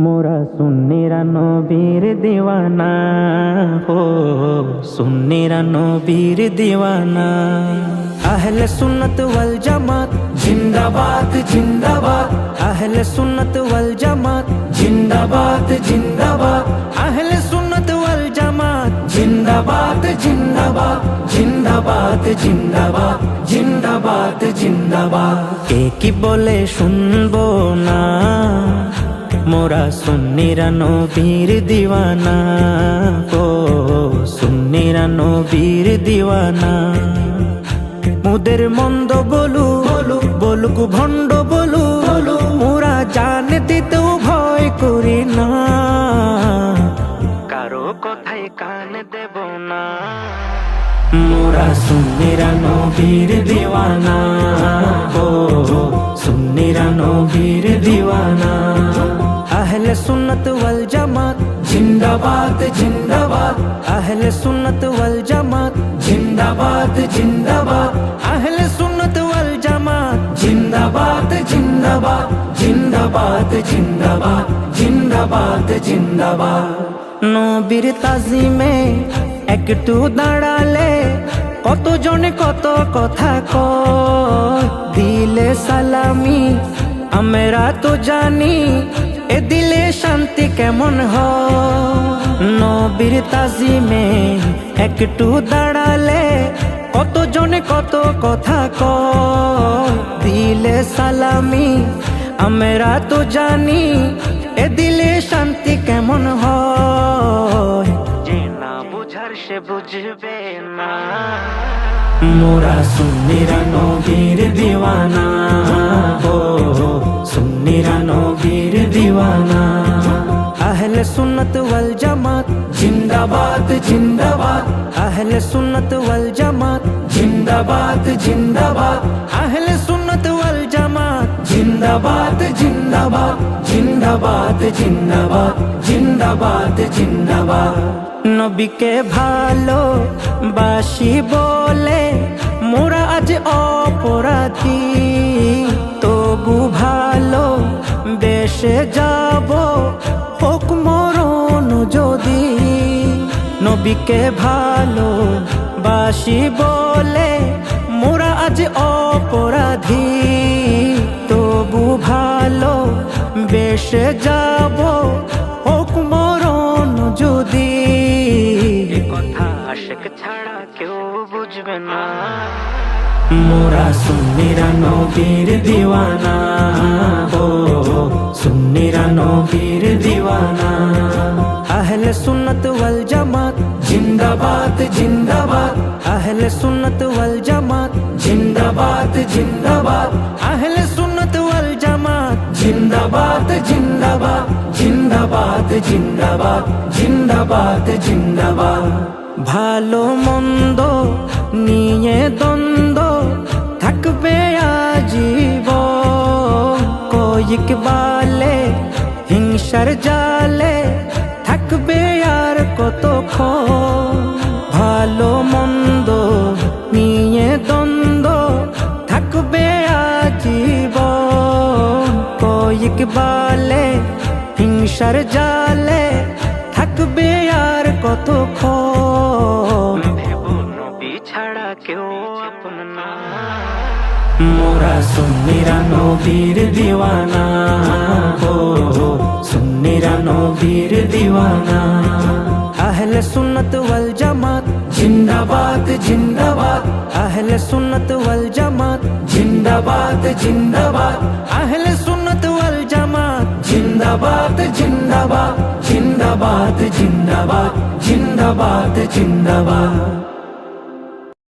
মোরা সুন্নিরা নবীর দিওয়ানা হো, সুন্নিরা নবীর দিওয়ানা। আহলে সুন্নত ওয়াল জামাত জিন্দাবাদ জিন্দাবাদ, আহলে সুন্নত ওয়াল জামাত জিন্দাবাদ জিন্দাবাদ, আহলে সুন্নত ওয়াল জামাত জিন্দাবাদ জিন্দাবাদ, জিন্দাবাদ জিন্দাবাদ, জিন্দাবাদ জিন্দাবাদ। কে কি বলে শুনবো না, মোরা সুন্নিরা নবীর দিওয়ানা ও সুন্নিরা নবীর দিওয়ানা। মুদের মন্দ বলু বলুক ভণ্ড বলু, মোরা জান দিতেও ভয় করি না, কারো কথায় কান দেব না। মোরা সুন্নিরা নবীর দিওয়ানা ও সুন্নিরা নবীর দিওয়ানা। আহলে সুন্নত ওয়াল জামাত জিন্দাবাদ জিন্দাবাদ, আহলে সুন্নত ওয়াল জামাত জিন্দাবাদ জিন্দাবাদ, আহলে সুন্নত ওয়াল জামাত জিন্দাবাদ জিন্দাবাদ, জিন্দাবাদ জিন্দাবাদ, জিন্দাবাদ জিন্দাবাদ। নবীর তাজিমে একটু দাঁড়ালে কতজনে কত কথা কয়, দিলে সালামি আমরা তো জানি এ দিলে শান্তি কেমন হয়। নবীর তাজিমে একটু দাঁড়ালে কতজনে কত কথা কয়, দিলে সালামি আমরা তো জানি এ দিলে শান্তি কেমন হয়। যে না বুঝার সে বুঝবে না, মোরা সুন্নিরা নবীর দিওয়ানা ও সুন্নিরা নবীর দিওয়ানা। আহলে সুন্নত ওয়াল জামাত জিন্দাবাদ জিন্দাবাদ, আহলে সুন্নত ওয়াল জামাত জিন্দাবাদ জিন্দাবাদ, আহলে সুন্নত ওয়াল জামাত জিন্দাবাদ জিন্দাবাদ, জিন্দাবাদ জিন্দাবাদ, জিন্দাবাদ জিন্দাবাদ। নবীকে ভালো বাসি বলে মোরা আজ অপরাধী, তবু ভালো বেশে যাব হোক মরণ যদি। নবীকে ভালো বাসি বলে মোরা আজ অপরাধী, তবু ভালো বেশে যাব হোক মরণ যদি। এ কথা আশিক ছাড়া কেউ বুঝবে না, মোরা সুন্নিরা নবীর দিওয়ানা ও সুন্নিরা নবীর দিওয়ানা। আহলে সুন্নত ওয়াল জামাত জিন্দাবাদ জিন্দাবাদ, আহলে সুন্নত ওয়াল জামাত জিন্দাবাদ জিন্দাবাদ, আহলে সুন্নত ওয়াল জামাত জিন্দাবাদ জিন্দাবাদ, জিন্দাবাদ জিন্দাবাদ, জিন্দাবাদ জিন্দাবাদ। ভালো মন্দ নিয়ে দ্বন্দ্ব থাকবে আজীবন, কয়েক বালে হিংসার জালে থাকবে আর কতক্ষণ। ভালো মন্দ নিয়ে দ্বন্দ্ব থাকবে আজীবন, কয়েক বালে হিংসার জালে থাকবে আর কতক্ষণ। নবী ছাড়া কেউ আপন না, মোরা সুন্নিরা নবীর দিওয়ানা ও সুন্নিরা নবীর দিওয়ানা। আহলে সুন্নত ওয়াল জামাত জিন্দাবাদ জিন্দাবাদ, আহলে সুন্নত ওয়াল জামাত জিন্দাবাদ জিন্দাবাদ, আহলে সুন্নত ওয়াল জামাত জিন্দাবাদ জিন্দাবাদ, জিন্দাবাদ জিন্দাবাদ, জিন্দাবাদ জিন্দাবাদ।